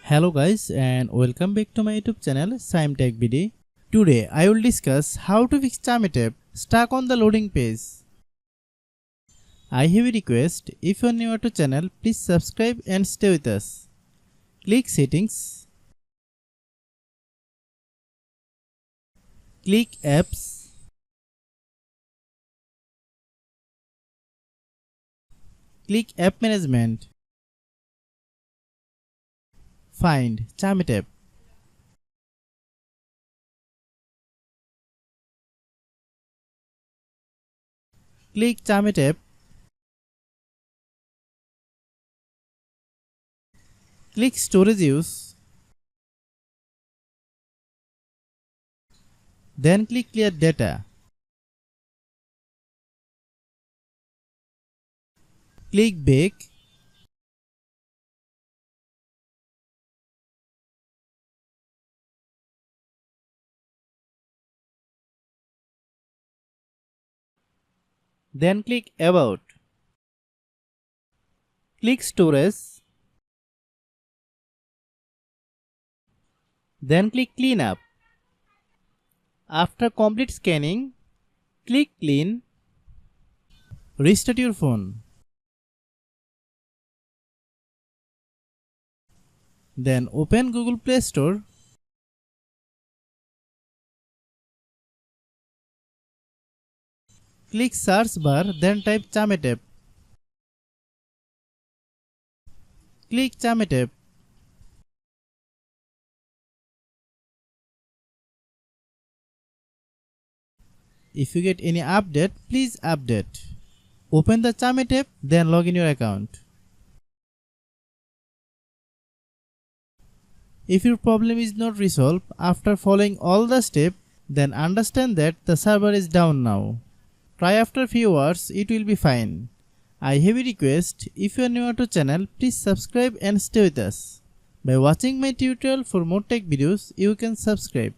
Hello guys and welcome back to my YouTube channel Shaem Tech BD. Today I will discuss how to fix Chamet app stuck on the loading page. I have a request. If you are new to channel, please subscribe and stay with us. Click settings. Click apps. Click app management. Find Chamet app. Click Chamet app. Click storage use. Then click clear data. Click back. Then click about. Click storage. Then click clean up. After complete scanning, click clean. Restart your phone. Then open Google Play Store. Click search bar, then type Chamet app. Click Chamet app. If you get any update, please update. Open the Chamet app, then log in your account. If your problem is not resolved after following all the steps, then understand that the server is down now. Try after few hours, it will be fine. I have a request. If you are new to channel, please subscribe and stay with us. By watching my tutorial for more tech videos, you can subscribe.